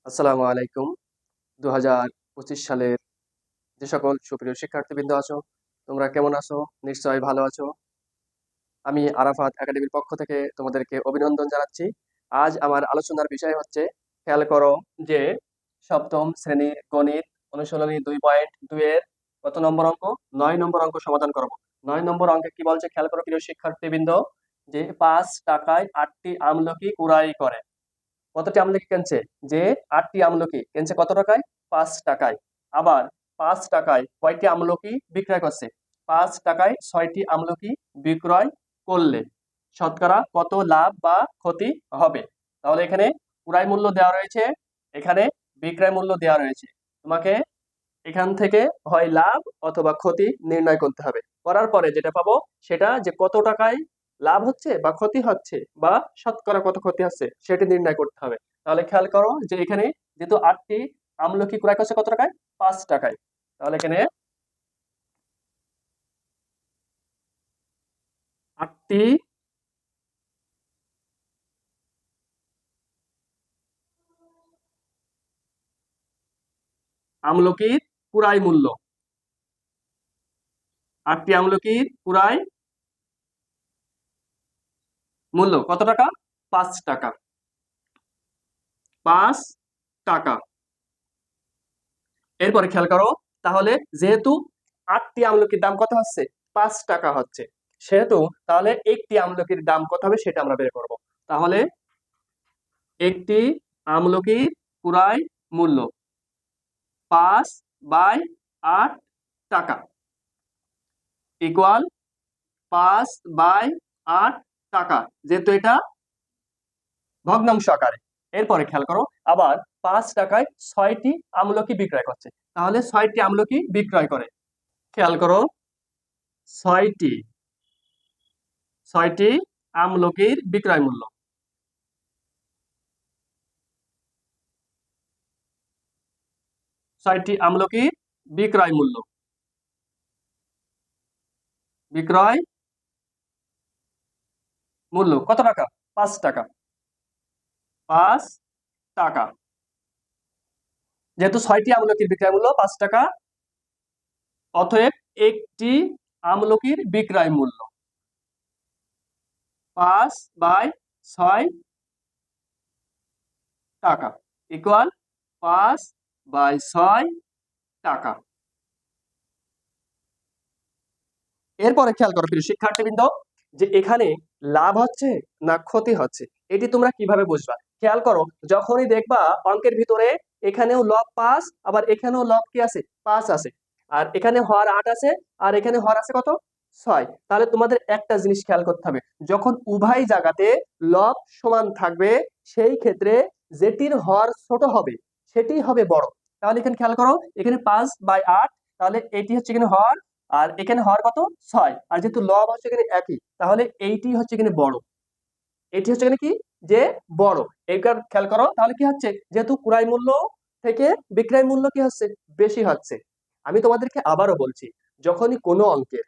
আসসালামু আলাইকুম। 2025 সালের যে সকল সুপ্রিয় শিক্ষার্থীবৃন্দ আছো, তোমরা কেমন আছো? নিশ্চয়ই ভালো আছো। আমি আরাফাত একাডেমির পক্ষ থেকে তোমাদেরকে অভিনন্দন জানাচ্ছি। আজ আমার আলোচনার বিষয় হচ্ছে, খেয়াল করো যে সপ্তম শ্রেণীর গণিত অনুশীলনী 2.2 এর কত নম্বর অঙ্ক? 9 নম্বর অঙ্ক সমাধান করব। 9 নম্বর অঙ্কে কি বলছে খেয়াল করো প্রিয় শিক্ষার্থীবৃন্দ, যে 5 টাকায় 8টি আমলকি কুড়াই করে। কতটি আমলকি কিনছে? যে 8টি আমলকি কিনছে কত টাকায়? 5 টাকায়। আবার 5 টাকায় কয়টি আমলকি বিক্রয় করছে? 5 টাকায় 6টি আমলকি বিক্রয় করলে শতকরা কত লাভ বা ক্ষতি হবে? তাহলে এখানে ক্রয় মূল্য দেওয়া রয়েছে, এখানে বিক্রয় মূল্য দেওয়া রয়েছে। তোমাকে এখান থেকে হয় লাভ অথবা ক্ষতি নির্ণয় করতে হবে। করার পরে যেটা পাবো সেটা, যে কত টাকায় লাভ হচ্ছে বা ক্ষতি হচ্ছে বা শতকরা কত ক্ষতি হচ্ছে সেটি নির্ণয় করতে হবে। তাহলে খেয়াল করো যে এখানে যেহেতু 8টি আমলকি ক্রয় করছে কত টাকায়? 5 টাকায়। তাহলে এখানে 8টি আমলকির ক্রয় মূল্য, 8টি আমলকির ক্রয় মূল্য কত টাকা? 5 টাকা। 5 টাকা। এরপরে খেয়াল করো, তাহলে যেহেতু 8টি আমলকির দাম কত হচ্ছে? 5 টাকা হচ্ছে, সেহেতু তাহলে একটি আমলকির দাম কত হবে সেটা আমরা বের করব। তাহলে একটি আমলকির ক্রয় মূল্য 5/8 টাকা ইকুয়াল 5/8 টাকা, যেহেতু এটা ভগ্নাংশ আকারে। এরপরে খেয়াল করো, আবার 5 টাকায় 6টি আমলকি বিক্রয় করছে, তাহলে 6টি আমলকি বিক্রয় করে। খেয়াল করো, 6টি 6টি আমলকির বিক্রয় মূল্য, 6টি আমলকির বিক্রয় মূল্য, বিক্রয় মূল্য কত টাকা? 5 টাকা। 5 টাকা। যেহেতু 6টি আমলকির বিক্রয় মূল্য 5 টাকা, অতএব একটি আমলকির বিক্রয় মূল্য 5/6 টাকা ইকুয়াল 5/6 টাকা। এরপরে খেয়াল করো প্রিয় শিক্ষার্থীবৃন্দ, যে এখানে লাভ হচ্ছে না ক্ষতি হচ্ছে, এটি তোমরা কিভাবে বুঝবা? খেয়াল করো, যখনই দেখবা অঙ্কের ভিতরে এখানেও লব 5, আবার এখানেও লব কি আছে? 5 আছে, আর এখানে হর 8 আছে, আর এখানে হর আছে কত? 6। তাহলে তোমাদের একটা জিনিস খেয়াল করতে হবে, যখন উভয় জায়গাতে লব সমান থাকবে সেই ক্ষেত্রে যেটির হর ছোট হবে সেটি হবে বড়। তাহলে এখানে খেয়াল করো, এখানে 5/8, তাহলে এটি হচ্ছে এখানে হর, আর এখানে হর কত? 6। আর যেহেতু লব হচ্ছে এখানে একই, তাহলে এইটি হচ্ছে এখানে বড়, এটি হচ্ছে এখানে কি? যে বড়। এইবার খেয়াল করো, তাহলে কি হচ্ছে? যেহেতু ক্রয় মূল্য থেকে বিক্রয় মূল্য কি হচ্ছে? বেশি হচ্ছে। আমি তোমাদেরকে আবারও বলছি, যখনই কোনো অঙ্কের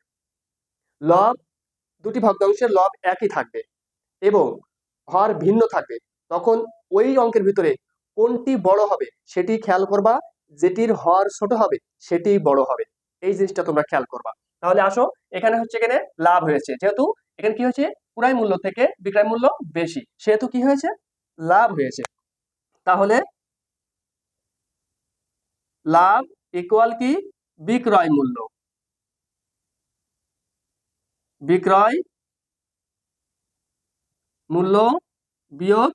লব, দুটি ভগ্নাংশের লব একই থাকবে এবং হর ভিন্ন থাকবে, তখন ওই অঙ্কের ভিতরে কোনটি বড় হবে সেটি খেয়াল করবা, যেটির হর ছোট হবে সেটি বড় হবে। এই জিনিসটা তোমরা খেয়াল করবা। তাহলে আসো, এখানে হচ্ছে এখানে লাভ হয়েছে, যেহেতু এখানে কি হয়েছে? ক্রয় মূল্য থেকে বিক্রয় মূল্য বেশি, সেহেতু কি হয়েছে? লাভ হয়েছে। তাহলে লাভ ইকুয়াল কি? বিক্রয় মূল্য, বিক্রয় মূল্য বিয়োগ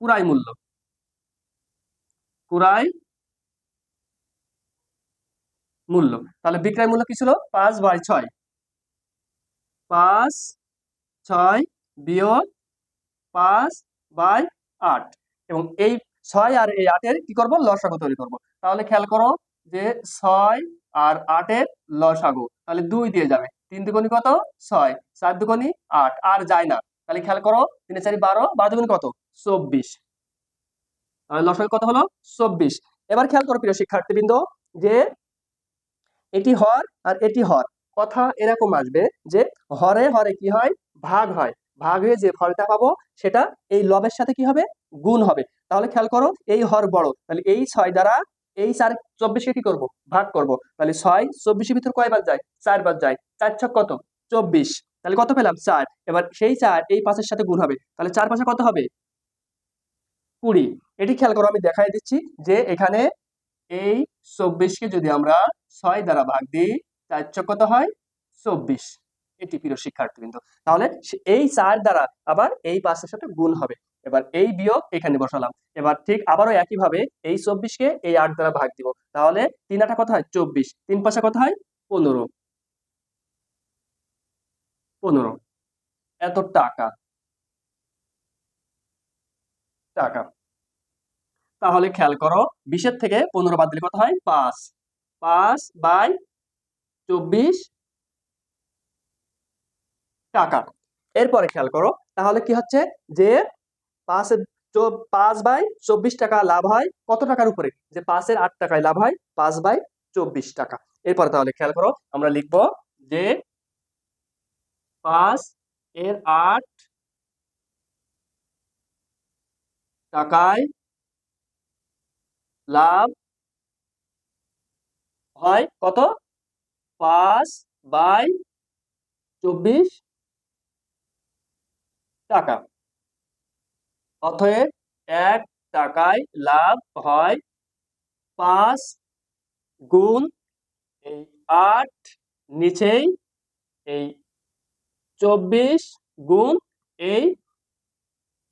ক্রয় মূল্য, ক্রয় মূল্য। তাহলে বিক্রয় মূল্য কি ছিল? 5/6। 5/6 বিয়োগ 5/8, এবং এই 6 আর এই 8-এর কি করব? লসাগু তৈরি করব। তাহলে খেয়াল করো, যে 6 আর 8-এর লসাগু, তাহলে 2 দিয়ে যাবে। 3 দুগুণে কত? 6, 4 দুগুণে 8, আর যায় না। তাহলে খেয়াল করো, 3 4 12, 12 দুগুণে কত? 24। তাহলে লসাগু কত হলো? 24। এবার খেয়াল করো প্রিয় শিক্ষার্থীবৃন্দ, যে এটি হর আর এটি হর, কথা এরকম আসবে যে হরে হরে কি হয়? ভাগ হয়, ভাগ হয়ে যে ফলটা পাবো সেটা এই লবের সাথে কি হবে? গুণ হবে। তাহলে খেয়াল করো এই হর বড়, তাহলে এই 6 দ্বারা এই 24কে কি করব, ভাগ করব। তাহলে 6 24 এর ভিতর কয়বার যায়, 4 বার যায়। 4 ছক কত, 24। তাহলে কত পেলাম, 4। এবার সেই 4 এই 5 এর সাথে গুণ হবে, তাহলে 4 5 কত হবে, 20। এটি খেয়াল করো, আমি দেখাই দিচ্ছি যে এখানে এই 24কে যদি আমরা 6 দ্বারা ভাগ দিই, 4 ছক কত হয়, 24। এটি প্রিয় শিক্ষার্থীবৃন্দ। তাহলে এই 4 দ্বারা আবার এই 5 এর সাথে গুণ হবে। এবার এই বিয়োগ এখানে বসালাম। এবার ঠিক আবারও একই ভাবে এই 24কে এই 8 দ্বারা ভাগ দিব, তাহলে 3 8 কত হয়, 24। 3 5 কত হয়, 15। 15 এত টাকা, টাকা। তাহলে খেয়াল করো 20 থেকে 15 বাদ দিলে কত হয়, 5। 5/24 টাকা। এরপরে খেয়াল করো, তাহলে কি হচ্ছে যে 5 5/24 টাকা লাভ হয় কত টাকার উপরে, যে 5 এর 8 টাকায় লাভ হয় 5/24 টাকা। এরপরে তাহলে খেয়াল করো, আমরা লিখবো যে 5 এর 8 টাকায় লাভ হয় কত, 5/24 টাকা। অতএব 1 টাকায় লাভ হয় 5 গুণ এই 8 নিচেই এই 24 গুণ এই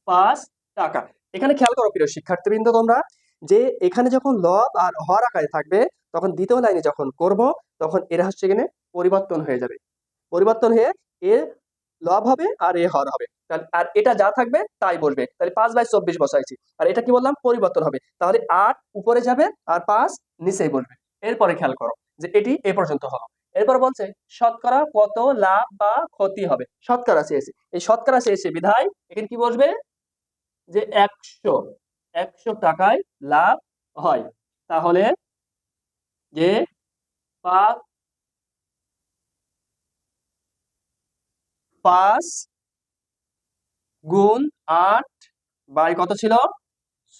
5 টাকা। এখানে খেয়াল করো প্রিয় শিক্ষার্থীবৃন্দ তোমরা, যে এখানে যখন লব আর হর আকারে থাকবে, তখন দ্বিতীয় লাইনে যখন করব, তখন এরা হচ্ছে এখানে পরিবর্তন হয়ে যাবে। পরিবর্তন হয়ে এ লব হবে আর এ হর হবে। আর এটা যা থাকবে তাই বলবে। তাহলে 5/24 বসাইছি, আর এটা কি বললাম, পরিবর্তন হবে। তাহলে 8 উপরে যাবে আর 5 নিচেই বলবে। এরপরে খেয়াল করো যে এটি এ পর্যন্ত হলো। এরপর বলছে শতকরা কত লাভ বা ক্ষতি হবে, শতকরা চেয়েছে। এই শতকরা চেয়েছে বিধায় এখানে কি বসবে, যে 100 টাকায় লাভ হয়। তাহলে যে 5 গুণ 8 বাই কত ছিল,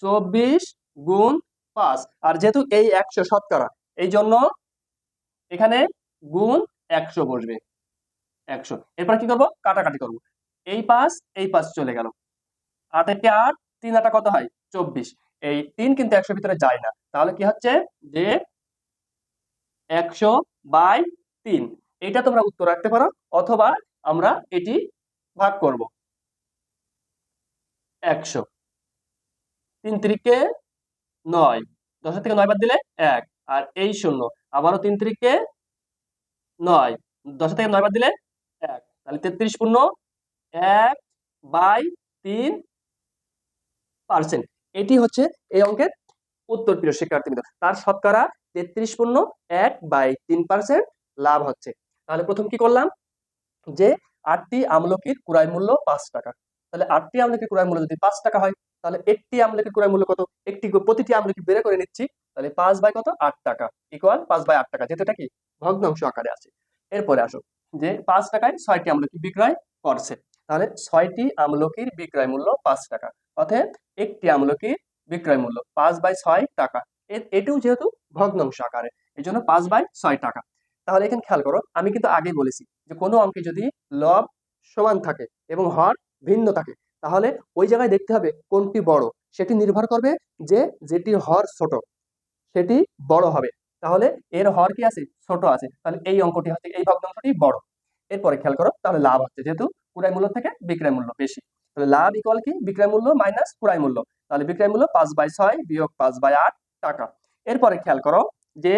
24 গুণ 5। আর যেহেতু এই 100 শতকরা, এই জন্য এখানে গুণ 100 বসবে, 100। এরপর কি করব, কাটাকাটি করব। এই 5 চলে গেল, 8 একে 8, 3 8 কত হয়, 24। এই 3 কিন্তু 100 ভিতরে যায় না, তাহলে কি হচ্ছে যে 100/3। এটা তোমরা উত্তর রাখতে পারো, অথবা আমরা এটি ভাগ করব। 100, 3 3কে 9, 10 থেকে 9 বাদ দিলে 1, আর এই 0, আবারও 3 3কে 9, 10 থেকে 9 বাদ দিলে 1, তাহলে 33 পূর্ণ 1/3%। এটি হচ্ছে এই অঙ্কের উত্তর প্রিয় শিক্ষার্থীবৃন্দ। তার শতকরা 33.1/3% লাভ হচ্ছে। তাহলে প্রথম কি করলাম, যে 8টি আমলকির ক্রয় মূল্য 5 টাকা। তাহলে 8টি আমলকির ক্রয় মূল্য যদি 5 টাকা হয়, তাহলে একটি আমলকির ক্রয় মূল্য কত, প্রতিটি আমলকি বের করে নিচ্ছি। তাহলে 5 বাই কত, 8 টাকা ইকুয়াল 5/8 টাকা, যেহেতু এটা কি ভগ্নাংশ আকারে আছে। এরপরে আসো, যে 5 টাকায় 6টি আমলকি বিক্রয় করছে। তাহলে 6টি আমলকির বিক্রয় মূল্য 5 টাকা, অতএব একটি আমলকির বিক্রয় মূল্য 5/6 টাকা। এটিও যেহেতু ভগ্নাংশ আকারে, এই জন্য 5/6 টাকা। তাহলে এখানে খেয়াল করো, আমি কিন্তু আগেই বলেছি যে কোনো অঙ্কে যদি লব সমান থাকে এবং হর ভিন্ন থাকে, তাহলে ওই জায়গায় দেখতে হবে কোনটি বড়। সেটি নির্ভর করবে যে যেটির হর ছোট সেটি বড় হবে। তাহলে এর হর কি আছে, ছোট আছে, তাহলে এই অঙ্কটি হচ্ছে, এই ভগ্নাংশটি বড়। এরপরে খেয়াল করো, তাহলে লাভ হচ্ছে যেহেতু ক্রয় মূল্য থেকে বিক্রয় মূল্য বেশি, তাহলে লাভ ইকুয়াল কি, বিক্রয় মূল্য মাইনাস ক্রয় মূল্য। তাহলে বিক্রয় মূল্য 5/6 বিয়োগ 5/8 টাকা। এরপরে খেয়াল করো, যে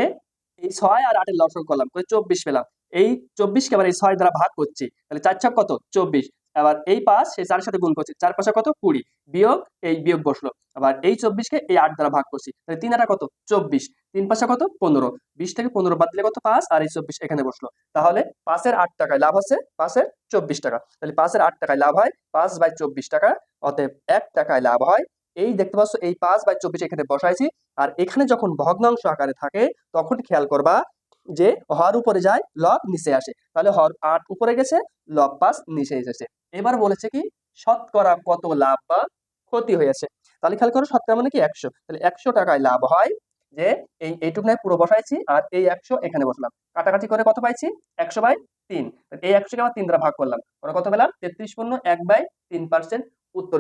এই 6 আর 8 এর লসাগু করলাম, করে 24 পেলাম। এই 24 কে আবার এই 6 দ্বারা ভাগ করছি, তাহলে 4 ছক কত, 24। আবার এই 5 সেই 4 এর সাথে গুণ করছি, 4 5 কত, 20, বিয়োগ এই বিয়োগ বসলো। আবার এই 24 কে এই 8 দ্বারা ভাগ করছি, তাহলে 3 8 কত, 24, 3 5 কত, 15, 20 থেকে 15 বাদ দিলে কত, 5, আর এই 24 এখানে বসলো। তাহলে 5 এর 8 টাকায় লাভ হচ্ছে 5 এর 24 টাকা। তাহলে 5 এর 8 টাকায় লাভ হয় 5/24 টাকা, অতএব 1 টাকায় লাভ হয়। এই দেখতে পাচ্ছ এই 5/24 এখানে বসাইছি। আর এখানে যখন ভগ্নাংশ আকারে থাকে, তখন খেয়াল করবা যে হর উপরে যায়, লব নিচে আসে। তাহলে হর 8 উপরে গেছে, লব 5 নিচে এসেছে। এবার বলেছে কি শতকরা কত লাভ বা ক্ষতি হয়েছে। তাহলে খেয়াল করো শতকরা মানে কি 100, তাহলে 100 টাকায় লাভ হয়, যে এইটুকু নয় পুরো বসাইছি আর এই 100 এখানে বসলাম, কাটাকাটি করে কত পাইছি 100/3, এই 100 কে আবার 3 দ্বারা ভাগ করলাম, কত পেলাম 33.1/3%। উত্তর